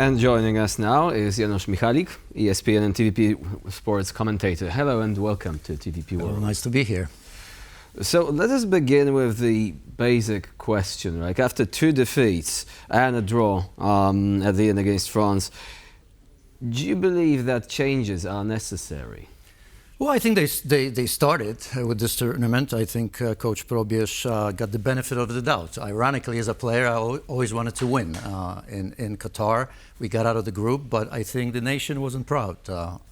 And joining us now is Janusz Michalik, ESPN and TVP sports commentator. Hello and welcome to TVP World. Nice to be here. So let us begin with the basic question. Like after 2 defeats and a draw at the end against France, do you believe that changes are necessary? Well, I think they started with this tournament. I think Coach Probierz got the benefit of the doubt. Ironically, as a player, I always wanted to win. In Qatar, we got out of the group, but I think the nation wasn't proud.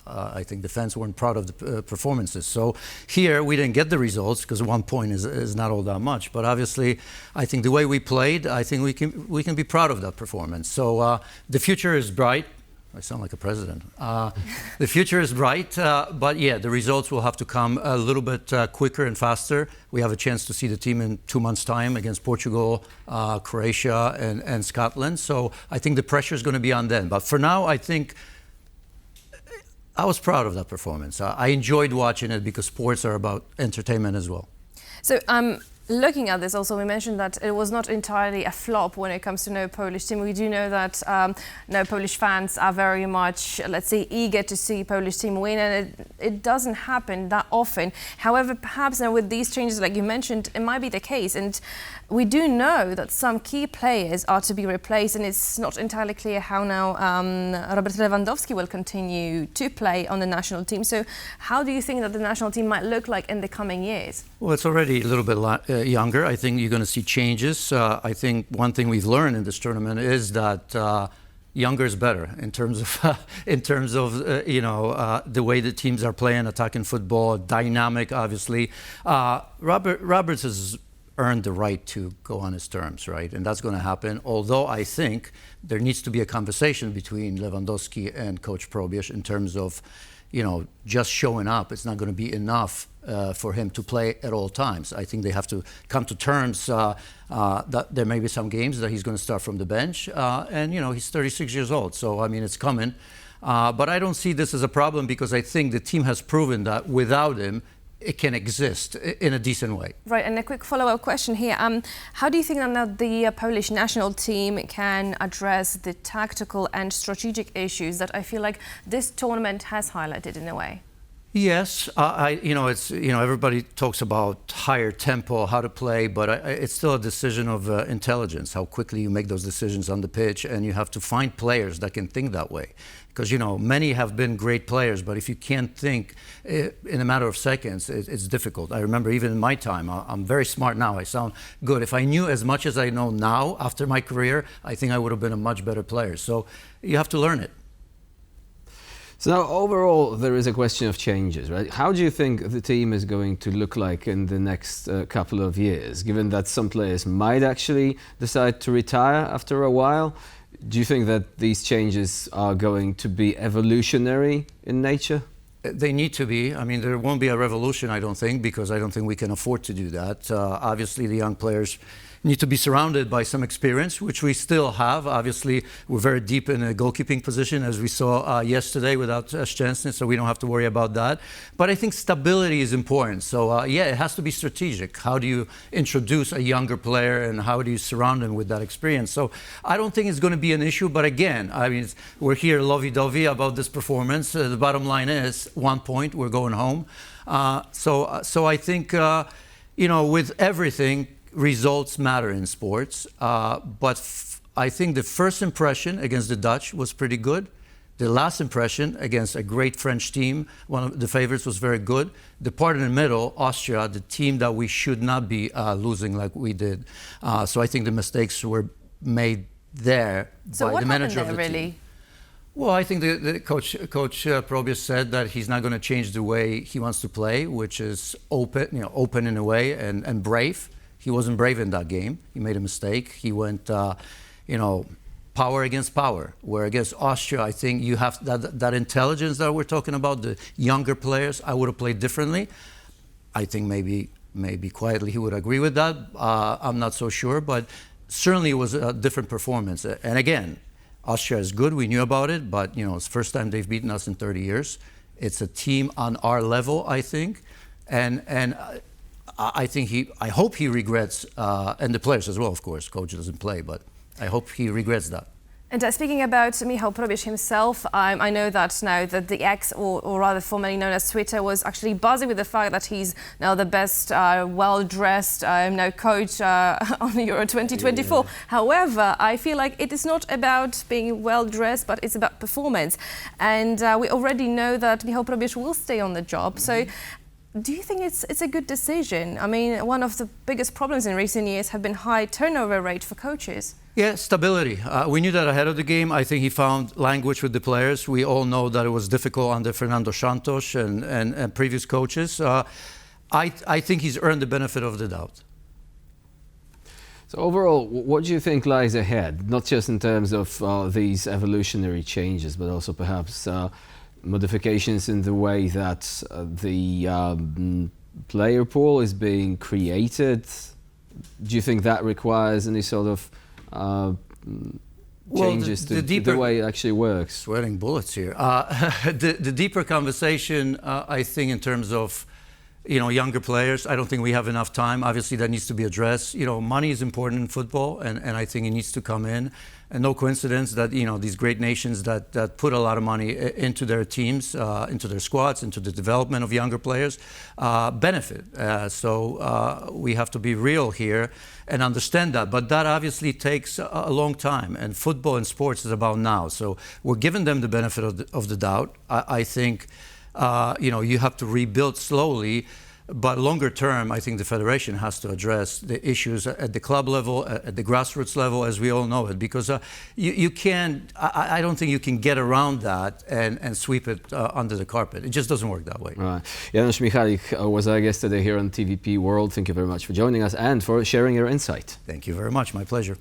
I think the fans weren't proud of the performances. So here, we didn't get the results because 1 point is not all that much. But obviously, I think the way we played, I think we can be proud of that performance. So the future is bright. I sound like a president. The future is bright, but yeah, the results will have to come a little bit quicker and faster. We have a chance to see the team in 2 months' time against Portugal, Croatia, and Scotland. So I think the pressure is going to be on them. But for now, I think I was proud of that performance. I enjoyed watching it because sports are about entertainment as well. So looking at this also, we mentioned that it was not entirely a flop when it comes to no Polish team. We do know that no Polish fans are very much, let's say, eager to see Polish team win, and it doesn't happen that often. However, perhaps now with these changes, like you mentioned, it might be the case. And we do know that some key players are to be replaced, and it's not entirely clear how now Robert Lewandowski will continue to play on the national team. So how do you think that the national team might look like in the coming years? Well, it's already a little bit younger. I think you're going to see changes. I think one thing we've learned in this tournament is that younger is better in terms of the way the teams are playing, attacking football, dynamic. Obviously, Roberts has earned the right to go on his terms, right? And that's going to happen. Although I think there needs to be a conversation between Lewandowski and Coach Probierz in terms of, just showing up. It's not going to be enough for him to play at all times. I think they have to come to terms that there may be some games that he's going to start from the bench. And, he's 36 years old. So, I mean, it's coming. But I don't see this as a problem because I think the team has proven that without him, it can exist in a decent way. Right, and a quick follow-up question here. How do you think that the Polish national team can address the tactical and strategic issues that I feel like this tournament has highlighted in a way? Yes, everybody talks about higher tempo, how to play, but it's still a decision of intelligence, how quickly you make those decisions on the pitch, and you have to find players that can think that way. Because, many have been great players, but if you can't think in a matter of seconds, it's difficult. I remember even in my time, I'm very smart now, I sound good. If I knew as much as I know now after my career, I think I would have been a much better player. So you have to learn it. So now, overall, there is a question of changes, right? How do you think the team is going to look like in the next couple of years, given that some players might actually decide to retire after a while? Do you think that these changes are going to be evolutionary in nature? They need to be. I mean, there won't be a revolution, I don't think, because I don't think we can afford to do that. Obviously, the young players need to be surrounded by some experience, which we still have. Obviously, we're very deep in a goalkeeping position, as we saw yesterday without Szczęsny, so we don't have to worry about that. But I think stability is important. So, it has to be strategic. How do you introduce a younger player and how do you surround him with that experience? So I don't think it's going to be an issue. But again, I mean, we're here lovey-dovey about this performance. The bottom line is 1 point, we're going home. So I think, with everything, results matter in sports, but I think the first impression against the Dutch was pretty good. The last impression against a great French team, one of the favorites, was very good. The part in the middle, Austria, the team that we should not be losing like we did. So I think the mistakes were made there by the manager of the team. Well, I think the coach Probierz said that he's not going to change the way he wants to play, which is open in a way and brave. He wasn't brave in that game. He made a mistake. He went, power against power. Where against Austria, I think you have that intelligence that we're talking about, the younger players. I would have played differently. I think maybe quietly he would agree with that. I'm not so sure, but certainly it was a different performance. And again, Austria is good. We knew about it, but it's the first time they've beaten us in 30 years. It's a team on our level, I think, and I hope he regrets, and the players as well, of course. Coach doesn't play, but I hope he regrets that. And speaking about Michał Probierz himself, I know that now that the X, or rather formerly known as Twitter, was actually buzzing with the fact that he's now the best well-dressed now coach on Euro 2024. Yeah. However, I feel like it is not about being well-dressed, but it's about performance. And we already know that Michał Probierz will stay on the job. So do you think it's a good decision? I mean, one of the biggest problems in recent years have been high turnover rate for coaches. Yeah, stability. We knew that ahead of the game. I think he found language with the players. We all know that it was difficult under Fernando Santos and previous coaches. I think he's earned the benefit of the doubt. So overall, what do you think lies ahead? Not just in terms of these evolutionary changes, but also perhaps modifications in the way that the player pool is being created. Do you think that requires any sort of changes to the way it actually works? Sweating bullets here. The deeper conversation, I think, in terms of younger players, I don't think we have enough time. Obviously, that needs to be addressed. Money is important in football, and I think it needs to come in. And no coincidence that these great nations that put a lot of money into their teams, into their squads, into the development of younger players, benefit. So we have to be real here and understand that. But that obviously takes a long time. And football and sports is about now. So we're giving them the benefit of the doubt. I think you have to rebuild slowly. But longer term, I think the federation has to address the issues at the club level, at the grassroots level, as we all know it, because you can't. I don't think you can get around that and sweep it under the carpet. It just doesn't work that way. Right. Janusz Michalik was our guest today here on TVP World. Thank you very much for joining us and for sharing your insight. Thank you very much. My pleasure.